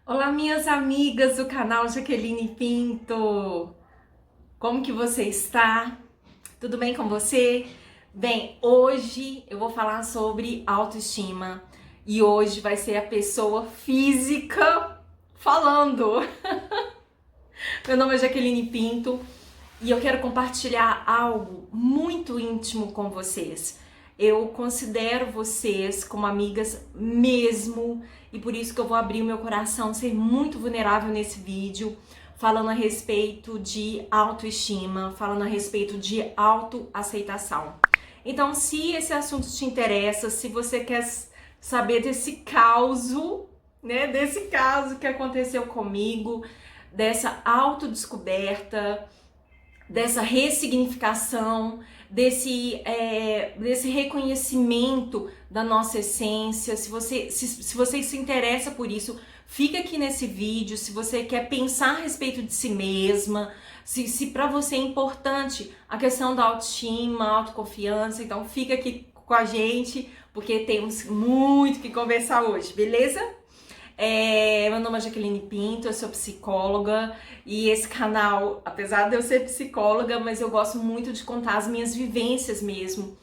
Olá, minhas amigas do canal Jaqueline Pinto. Como que você está? Tudo bem com você? Bem, hoje eu vou falar sobre autoestima e hoje vai ser a pessoa física falando. Meu nome é Jaqueline Pinto e eu quero compartilhar algo muito íntimo com vocês. Eu considero vocês como amigas mesmo e por isso que eu vou abrir o meu coração, ser muito vulnerável nesse vídeo, falando a respeito de autoestima, falando a respeito de autoaceitação. Então, se esse assunto te interessa, se você quer saber desse caso, né, desse caso que aconteceu comigo, dessa autodescoberta, dessa ressignificação, desse reconhecimento da nossa essência. Se você se interessa por isso, fica aqui nesse vídeo. Se você quer pensar a respeito de si mesma, se para você é importante a questão da autoestima, autoconfiança, então fica aqui com a gente, porque temos muito que conversar hoje, beleza? Meu nome é Jaqueline Pinto, eu sou psicóloga e esse canal, apesar de eu ser psicóloga, mas eu gosto muito de contar as minhas vivências mesmo,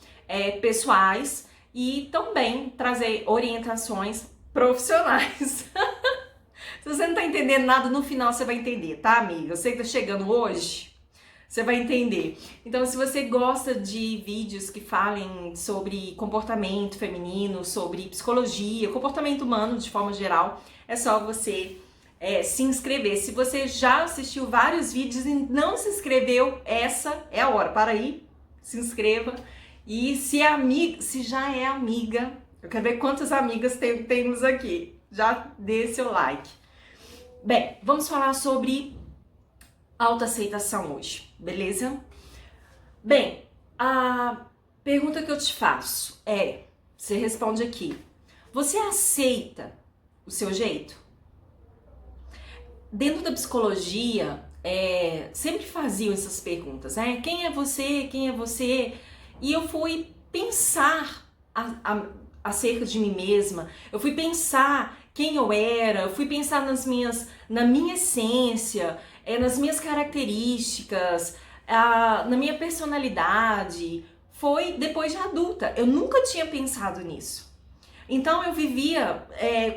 pessoais e também trazer orientações profissionais. Se você não tá entendendo nada, no final você vai entender, tá, amiga? Eu sei que tá chegando hoje. Você vai entender. Então, se você gosta de vídeos que falem sobre comportamento feminino, sobre psicologia, comportamento humano de forma geral, é só você se inscrever. Se você já assistiu vários vídeos e não se inscreveu, essa é a hora. Para aí, se inscreva. E se já é amiga, eu quero ver quantas amigas temos aqui. Já dê seu like. Bem, vamos falar sobre autoaceitação hoje, beleza? Bem, a pergunta que eu te faço é, você responde aqui, você aceita o seu jeito? Dentro da psicologia, sempre faziam essas perguntas, né? Quem é você? Quem é você? E eu fui pensar acerca de mim mesma, eu fui pensar quem eu era, eu fui pensar na minha essência, nas minhas características, na minha personalidade. Foi depois de adulta, eu nunca tinha pensado nisso. Então eu vivia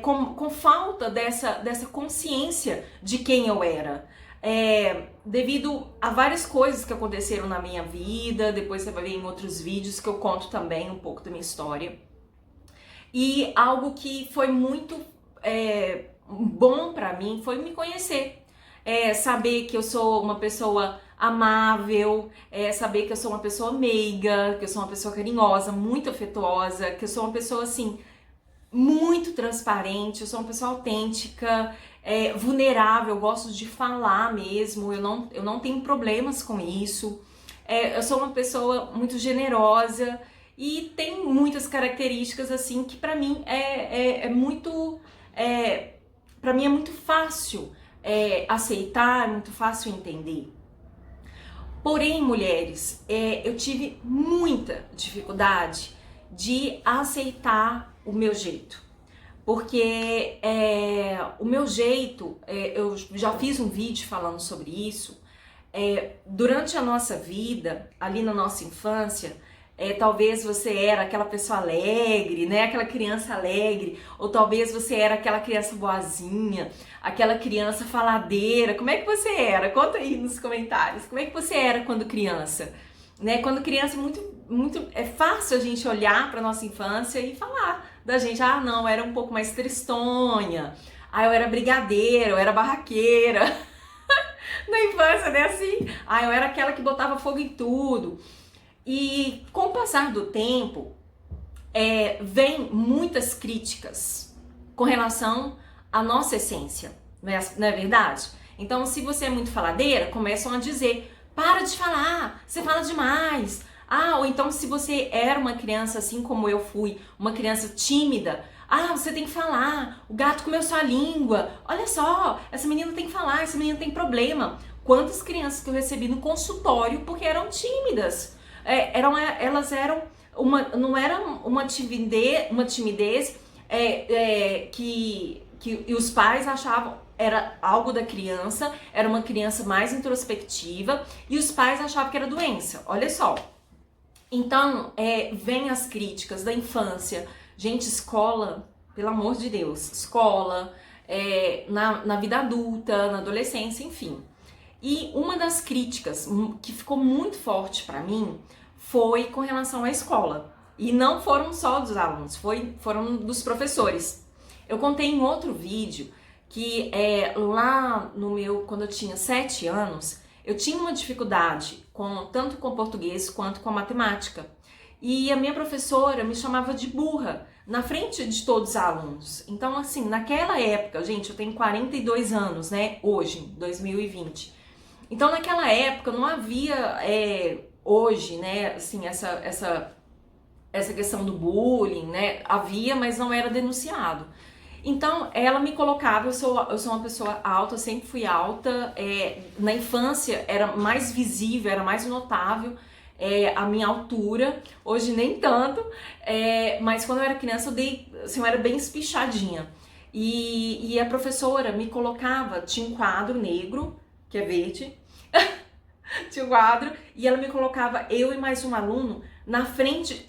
com falta dessa consciência de quem eu era. Devido a várias coisas que aconteceram na minha vida, depois você vai ver em outros vídeos que eu conto também um pouco da minha história. E algo que foi muito bom pra mim foi me conhecer. Saber que eu sou uma pessoa amável, saber que eu sou uma pessoa meiga, que eu sou uma pessoa carinhosa, muito afetuosa, que eu sou uma pessoa assim muito transparente, eu sou uma pessoa autêntica, vulnerável, eu gosto de falar mesmo, eu não tenho problemas com isso. Eu sou uma pessoa muito generosa e tem muitas características assim que pra mim para mim é muito fácil aceitar, é muito fácil entender. Porém, mulheres, eu tive muita dificuldade de aceitar o meu jeito. Porque o meu jeito, eu já fiz um vídeo falando sobre isso, durante a nossa vida, ali na nossa infância, talvez você era aquela pessoa alegre, né? Aquela criança alegre, ou talvez você era aquela criança boazinha, aquela criança faladeira. Como é que você era? Conta aí nos comentários. Como é que você era quando criança? Né? Quando criança, é fácil a gente olhar para nossa infância e falar da gente. Ah, não, eu era um pouco mais tristonha. Ah, eu era brigadeira, eu era barraqueira. Na infância, né? Assim, eu era aquela que botava fogo em tudo. E com o passar do tempo, vem muitas críticas com relação à nossa essência, não é verdade? Então, se você é muito faladeira, começam a dizer, para de falar, você fala demais. Ou então se você era uma criança assim como eu fui, uma criança tímida, você tem que falar, o gato comeu sua língua, olha só, essa menina tem que falar, essa menina tem problema. Quantas crianças que eu recebi no consultório porque eram tímidas? Elas eram não era uma timidez que e os pais achavam era algo da criança, era uma criança mais introspectiva, e os pais achavam que era doença. Olha só. Então, vem as críticas da infância. Gente, escola, pelo amor de Deus, escola, na vida adulta, na adolescência, enfim. E uma das críticas que ficou muito forte pra mim foi com relação à escola. E não foram só dos alunos, foram dos professores. Eu contei em outro vídeo que lá quando eu tinha 7 anos, eu tinha uma dificuldade tanto com português quanto com a matemática. E a minha professora me chamava de burra na frente de todos os alunos. Então, assim, naquela época, gente, eu tenho 42 anos, né? Hoje, 2020. Então, naquela época, não havia hoje, né? Assim, essa questão do bullying, né? Havia, mas não era denunciado. Então, ela me colocava, eu sou uma pessoa alta, eu sempre fui alta, na infância era mais visível, era mais notável a minha altura, hoje nem tanto, mas quando eu era criança eu era bem espichadinha. E a professora me colocava, tinha um quadro negro, que é verde, tinha um quadro, e ela me colocava, eu e mais um aluno, na frente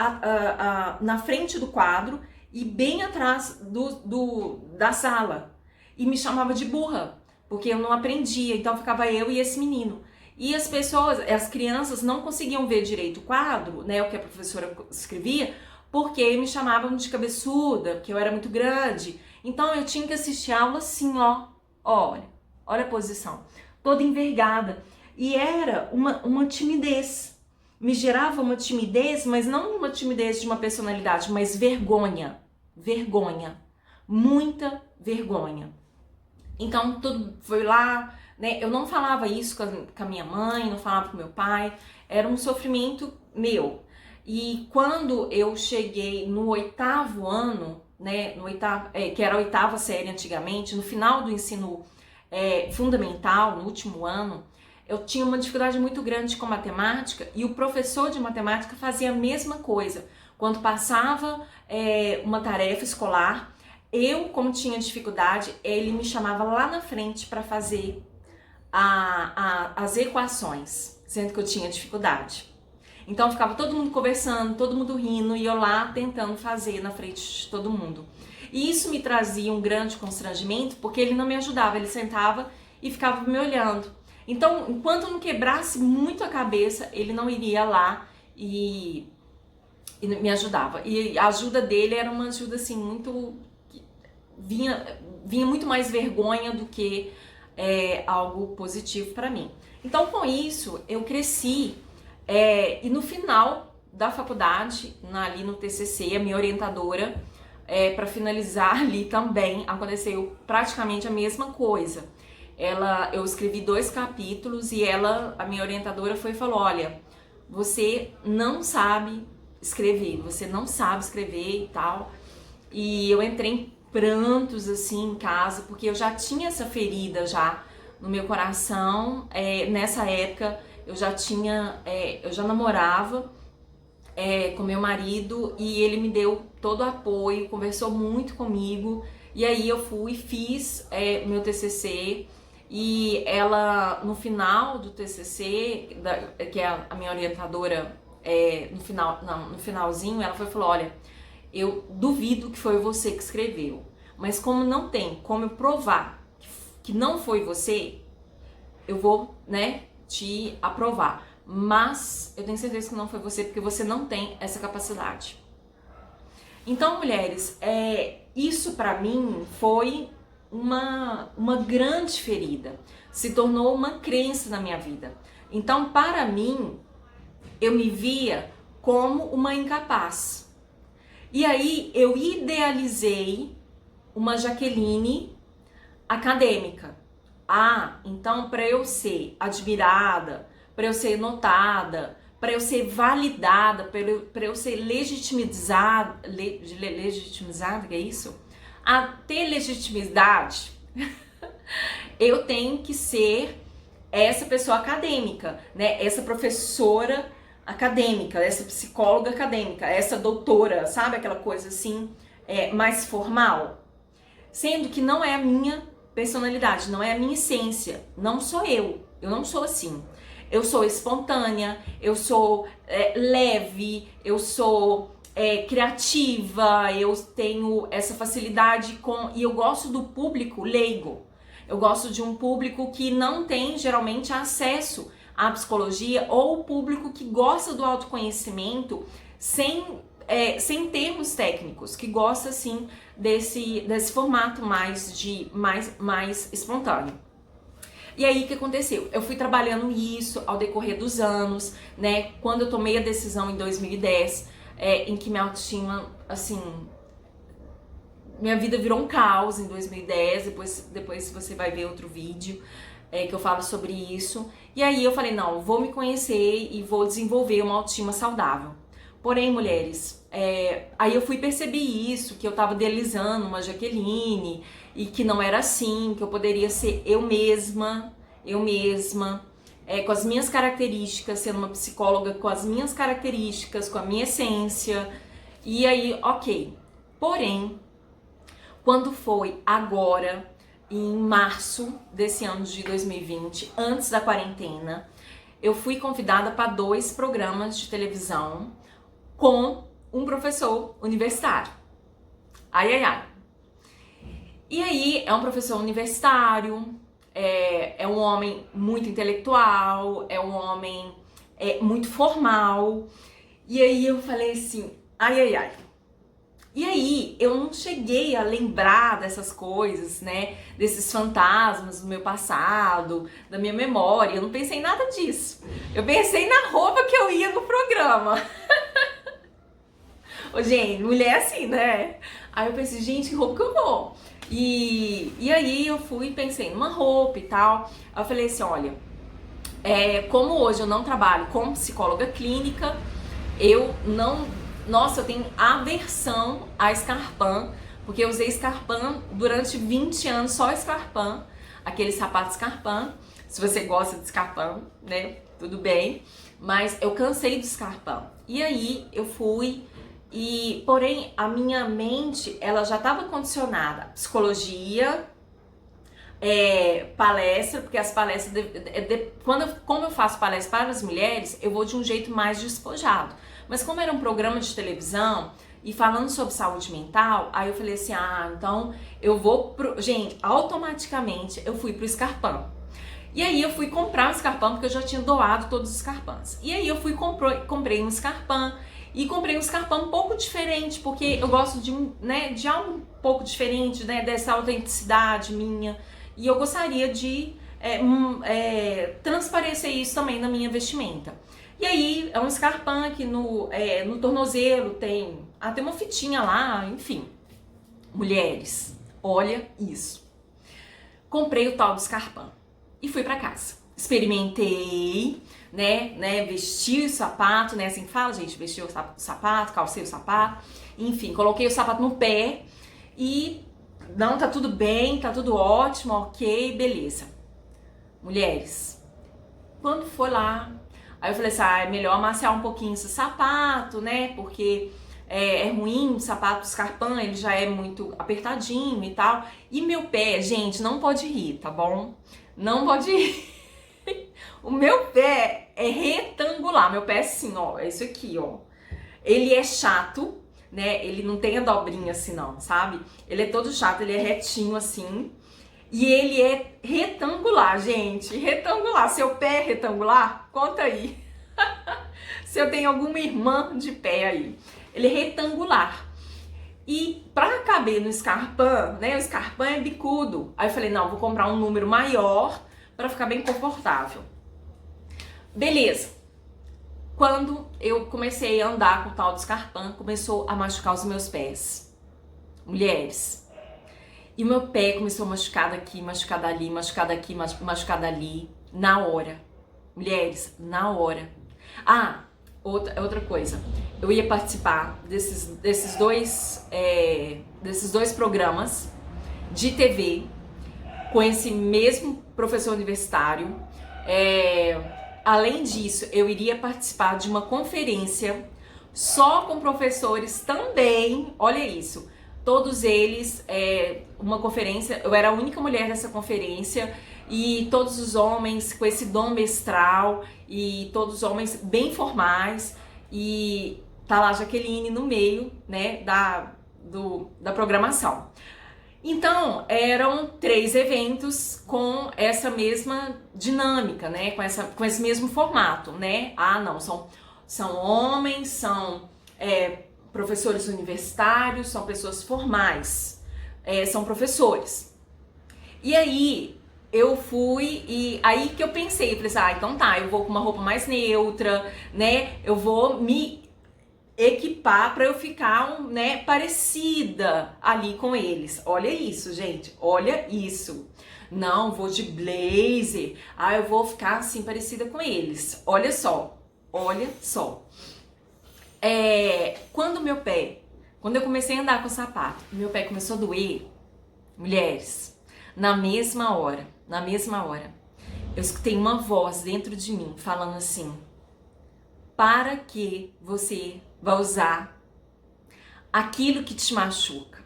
do quadro, e bem atrás da sala, e me chamava de burra, porque eu não aprendia, então ficava eu e esse menino. E as crianças não conseguiam ver direito o quadro, né, o que a professora escrevia, porque me chamavam de cabeçuda, que eu era muito grande. Então eu tinha que assistir a aula assim, olha a posição, toda envergada. E era uma timidez, me gerava uma timidez, mas não uma timidez de uma personalidade, mas vergonha, muita vergonha. Então tudo foi lá, né? Eu não falava isso com a minha mãe, não falava com meu pai, era um sofrimento meu. E quando eu cheguei no 8º ano, né, que era a 8ª série antigamente, no final do ensino fundamental, no último ano, eu tinha uma dificuldade muito grande com matemática, e o professor de matemática fazia a mesma coisa. Quando passava uma tarefa escolar, eu, como tinha dificuldade, ele me chamava lá na frente para fazer as equações, sendo que eu tinha dificuldade. Então ficava todo mundo conversando, todo mundo rindo, e eu lá tentando fazer na frente de todo mundo. E isso me trazia um grande constrangimento, porque ele não me ajudava, ele sentava e ficava me olhando. Então, enquanto eu não quebrasse muito a cabeça, ele não iria lá e me ajudava. E a ajuda dele era uma ajuda assim muito... vinha muito mais vergonha do que algo positivo para mim. Então, com isso, eu cresci, e no final da faculdade, ali no TCC, a minha orientadora, para finalizar ali também, aconteceu praticamente a mesma coisa. Eu escrevi 2 capítulos e a minha orientadora foi e falou: olha, você não sabe escrever e tal. E eu entrei em prantos assim em casa, porque eu já tinha essa ferida já no meu coração. Nessa época eu já namorava com meu marido, e ele me deu todo o apoio, conversou muito comigo, e aí eu fui e fiz meu TCC. E ela, no final do TCC, que é a minha orientadora, no finalzinho, ela falou: olha, eu duvido que foi você que escreveu, mas como não tem como eu provar que não foi você, eu vou, né, te aprovar. Mas eu tenho certeza que não foi você, porque você não tem essa capacidade. Então, mulheres, isso pra mim foi uma grande ferida, se tornou uma crença na minha vida. Então, para mim, eu me via como uma incapaz. E aí eu idealizei uma Jaqueline acadêmica. Então para eu ser admirada, para eu ser notada, para eu ser validada, para eu ser legitimizada, que é isso? A ter legitimidade, eu tenho que ser essa pessoa acadêmica, né? Essa professora acadêmica, essa psicóloga acadêmica, essa doutora, sabe? Aquela coisa assim, mais formal. sendo que não é a minha personalidade, não é a minha essência, não sou eu não sou assim. Eu sou espontânea, eu sou leve, eu sou criativa, eu tenho essa facilidade e eu gosto do público leigo. Eu gosto de um público que não tem geralmente acesso à psicologia, ou o público que gosta do autoconhecimento sem termos técnicos, que gosta assim desse formato mais espontâneo. E aí o que aconteceu? Eu fui trabalhando isso ao decorrer dos anos, né? Quando eu tomei a decisão em 2010, em que minha autoestima, assim, minha vida virou um caos em 2010, depois você vai ver outro vídeo que eu falo sobre isso. E aí eu falei, não, vou me conhecer e vou desenvolver uma autoestima saudável. Porém, mulheres, aí eu fui perceber isso, que eu tava idealizando uma Jaqueline e que não era assim, que eu poderia ser eu mesma, com as minhas características, sendo uma psicóloga com as minhas características, com a minha essência. E aí, ok. Porém, quando foi agora, em março desse ano de 2020, antes da quarentena, eu fui convidada para 2 programas de televisão com um professor universitário. Ai. E aí, é um professor universitário, é um homem muito intelectual, é um homem muito formal. E aí eu falei assim, ai. E aí, eu não cheguei a lembrar dessas coisas, né? Desses fantasmas do meu passado, da minha memória. Eu não pensei em nada disso. Eu pensei na roupa que eu ia no programa. Ô, gente, mulher é assim, né? Aí eu pensei, gente, que roupa que eu vou? E aí eu fui e pensei numa roupa e tal. Aí eu falei assim, olha, como hoje eu não trabalho como psicóloga clínica, eu tenho aversão a Scarpin, porque eu usei Scarpin durante 20 anos, só Scarpin, aquele sapato Scarpin. Se você gosta de Scarpin, né, tudo bem, mas eu cansei do Scarpin. E aí eu fui, porém a minha mente, ela já estava condicionada, psicologia, palestra, porque as palestras, como eu faço palestra para as mulheres, eu vou de um jeito mais despojado. Mas como era um programa de televisão e falando sobre saúde mental, aí eu falei assim, então eu vou Gente, automaticamente eu fui pro Scarpin. E aí eu fui comprar um Scarpin, porque eu já tinha doado todos os Scarpins. E aí eu fui comprei um Scarpin, e comprei um Scarpin um pouco diferente, porque eu gosto de algo um pouco diferente, né, dessa autenticidade minha. E eu gostaria de transparecer isso também na minha vestimenta. E aí, é um Scarpin que no tornozelo tem uma fitinha lá, enfim. Mulheres, olha isso. Comprei o tal do Scarpin e fui pra casa. Experimentei, né, vesti o sapato, né, assim que fala, gente, vesti o sapato, calcei o sapato, enfim, coloquei o sapato no pé e, não, tá tudo bem, tá tudo ótimo, ok, beleza. Mulheres, quando for lá, aí eu falei assim, é melhor amaciar um pouquinho esse sapato, né, porque é ruim, o sapato Scarpin, ele já é muito apertadinho e tal. E meu pé, gente, não pode rir, tá bom? Não pode rir. O meu pé é retangular, meu pé é assim, ó, é isso aqui, ó. Ele é chato, né, ele não tem a dobrinha assim não, sabe? Ele é todo chato, ele é retinho assim. E ele é retangular, gente, retangular. Seu pé é retangular? Conta aí. Se eu tenho alguma irmã de pé aí. Ele é retangular. E pra caber no Scarpin, né, o Scarpin é bicudo. Aí eu falei, não, vou comprar um número maior pra ficar bem confortável. Beleza. Quando eu comecei a andar com o tal do Scarpin, começou a machucar os meus pés. Mulheres. E o meu pé começou a machucar daqui, machucar dali, machucar daqui, machucar dali. Na hora. Mulheres, na hora. Outra coisa. Eu ia participar desses dois programas de TV com esse mesmo professor universitário. Além disso, eu iria participar de uma conferência só com professores também, olha isso, todos eles, uma conferência, eu era a única mulher dessa conferência, e todos os homens com esse dom mestral, e todos os homens bem formais, e tá lá a Jaqueline no meio, né, da programação. Então, eram 3 eventos com essa mesma dinâmica, né, com esse mesmo formato, né, não, são homens, são professores universitários, são pessoas formais, são professores. E aí, eu fui, e aí que eu pensei, falei assim, então tá, eu vou com uma roupa mais neutra, né, eu vou me equipar para eu ficar, né, parecida ali com eles. Olha isso, gente, olha isso. Não, vou de blazer, eu vou ficar assim parecida com eles. Olha só, olha só. Quando eu comecei a andar com o sapato, meu pé começou a doer, mulheres, na mesma hora, eu escutei uma voz dentro de mim falando assim: para que você vai usar aquilo que te machuca?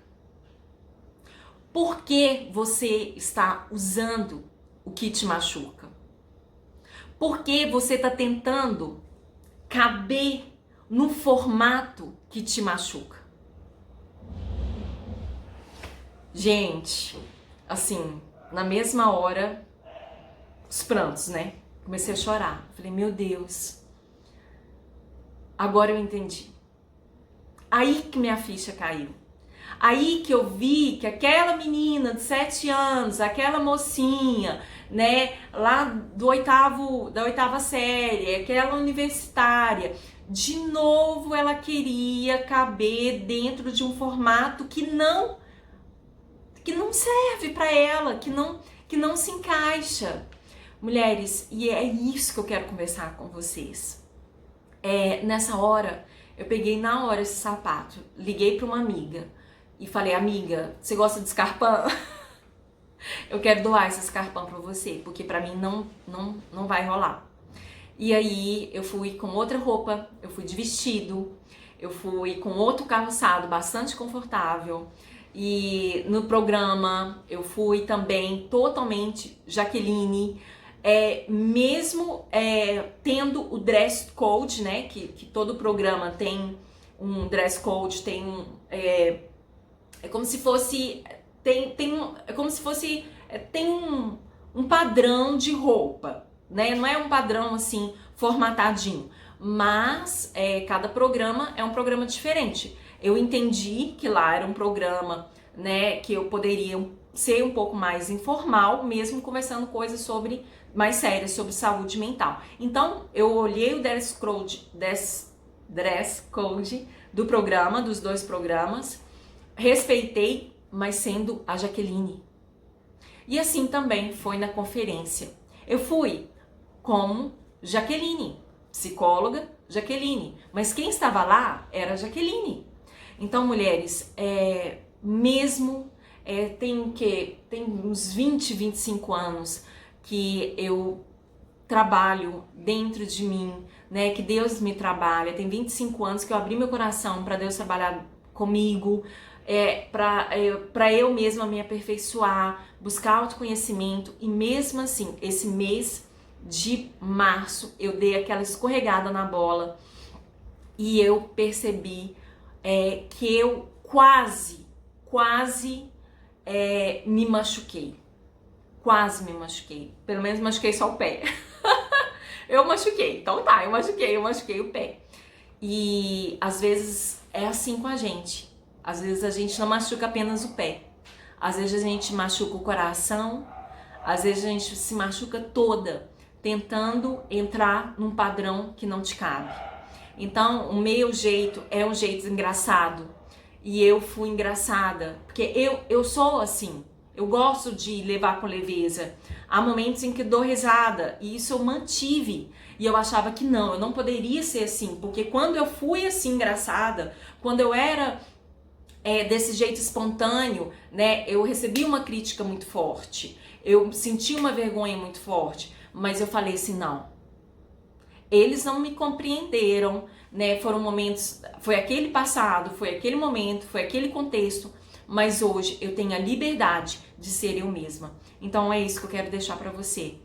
Por que você está usando o que te machuca? Por que você está tentando caber no formato que te machuca? Gente, assim, na mesma hora, os prantos, né? Comecei a chorar. Falei, meu Deus, agora eu entendi. Aí que minha ficha caiu. Aí que eu vi que aquela menina de 7 anos, aquela mocinha, né, lá da oitava série, aquela universitária, de novo ela queria caber dentro de um formato que não serve para ela, que não se encaixa. Mulheres, e é isso que eu quero conversar com vocês. Nessa hora, eu peguei na hora esse sapato, liguei para uma amiga e falei, amiga, você gosta de escarpão? Eu quero doar esse escarpão para você, porque para mim não vai rolar. E aí eu fui com outra roupa, eu fui de vestido, eu fui com outro calçado bastante confortável. E no programa eu fui também totalmente Jaqueline, mesmo tendo o dress code, né, que todo programa tem um dress code, tem como se fosse tem um padrão de roupa, né? Não é um padrão assim formatadinho, mas cada programa é um programa diferente. Eu entendi que lá era um programa, né, que eu poderia ser um pouco mais informal, mesmo conversando coisas mais sérias sobre saúde mental. Então, eu olhei o dress code do programa, dos 2 programas, respeitei, mas sendo a Jaqueline. E assim também foi na conferência. Eu fui como Jaqueline, psicóloga Jaqueline, mas quem estava lá era a Jaqueline. Então, mulheres, mesmo tem uns 20, 25 anos que eu trabalho dentro de mim, né, que Deus me trabalha, tem 25 anos que eu abri meu coração para Deus trabalhar comigo, para eu mesma me aperfeiçoar, buscar autoconhecimento, e mesmo assim, esse mês de março, eu dei aquela escorregada na bola e eu percebi que eu quase me machuquei. Quase me machuquei. Pelo menos machuquei só o pé. Eu machuquei. Então tá, eu machuquei o pé. E às vezes é assim com a gente. Às vezes a gente não machuca apenas o pé. Às vezes a gente machuca o coração. Às vezes a gente se machuca toda, tentando entrar num padrão que não te cabe. Então, o meu jeito é um jeito engraçado. E eu fui engraçada, porque eu sou assim. Eu gosto de levar com leveza. Há momentos em que dou risada, e isso eu mantive. E eu achava que não, eu não poderia ser assim, porque quando eu fui assim engraçada, quando eu era desse jeito espontâneo, né, eu recebi uma crítica muito forte, eu senti uma vergonha muito forte, mas eu falei assim, não. Eles não me compreenderam, né? Foram momentos, foi aquele passado, foi aquele momento, foi aquele contexto, mas hoje eu tenho a liberdade de ser eu mesma. Então é isso que eu quero deixar pra você.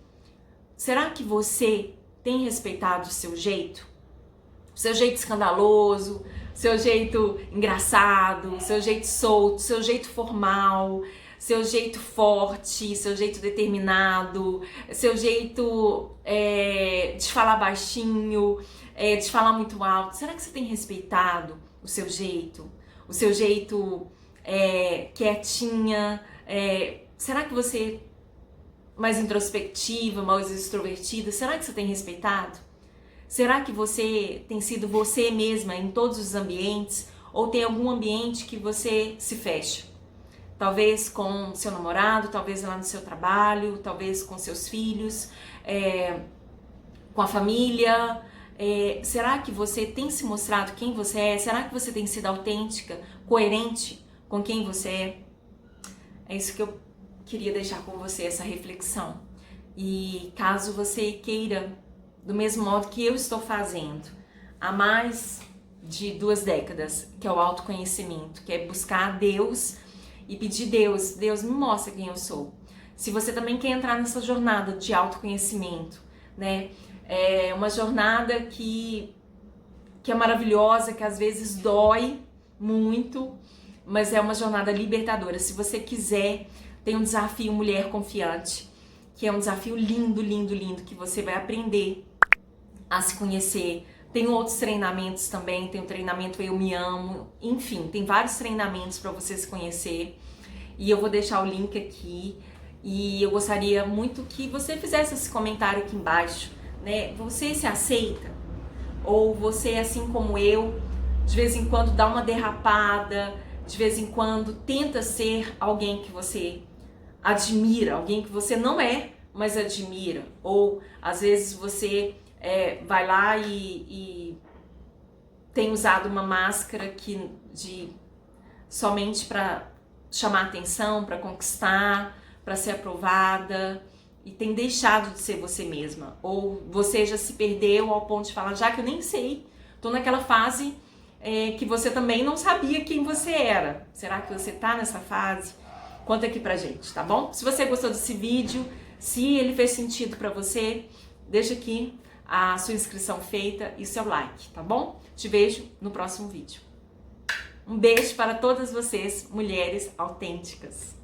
Será que você tem respeitado o seu jeito? O seu jeito escandaloso, seu jeito engraçado, seu jeito solto, seu jeito formal, seu jeito forte, seu jeito determinado, seu jeito de falar baixinho, de falar muito alto. Será que você tem respeitado o seu jeito? O seu jeito quietinha? Será que você mais introspectiva, mais extrovertida? Será que você tem respeitado? Será que você tem sido você mesma em todos os ambientes? Ou tem algum ambiente que você se fecha? Talvez com seu namorado, talvez lá no seu trabalho, talvez com seus filhos, com a família. Será que você tem se mostrado quem você é? Será que você tem sido autêntica, coerente com quem você é? É isso que eu queria deixar com você, essa reflexão. E caso você queira, do mesmo modo que eu estou fazendo há mais de 2 décadas, que é o autoconhecimento, que é buscar Deus e pedir Deus me mostra quem eu sou. Se você também quer entrar nessa jornada de autoconhecimento, né? É uma jornada que é maravilhosa, que às vezes dói muito, mas é uma jornada libertadora. Se você quiser, tem um desafio Mulher Confiante, que é um desafio lindo, lindo, lindo, que você vai aprender a se conhecer. Tem outros treinamentos também, tem o treinamento Eu Me Amo, enfim, tem vários treinamentos para você se conhecer. E eu vou deixar o link aqui. E eu gostaria muito que você fizesse esse comentário aqui embaixo, né? Você se aceita? Ou você, assim como eu, de vez em quando dá uma derrapada, de vez em quando tenta ser alguém que você admira, alguém que você não é, mas admira? Ou às vezes você vai lá e tem usado uma máscara somente para chamar atenção, para conquistar, para ser aprovada, e tem deixado de ser você mesma? Ou você já se perdeu ao ponto de falar, já que eu nem sei, tô naquela fase que você também não sabia quem você era. Será que você tá nessa fase? Conta aqui pra gente, tá bom? Se você gostou desse vídeo, se ele fez sentido pra você, deixa aqui a sua inscrição feita e seu like, tá bom? Te vejo no próximo vídeo. Um beijo para todas vocês, mulheres autênticas.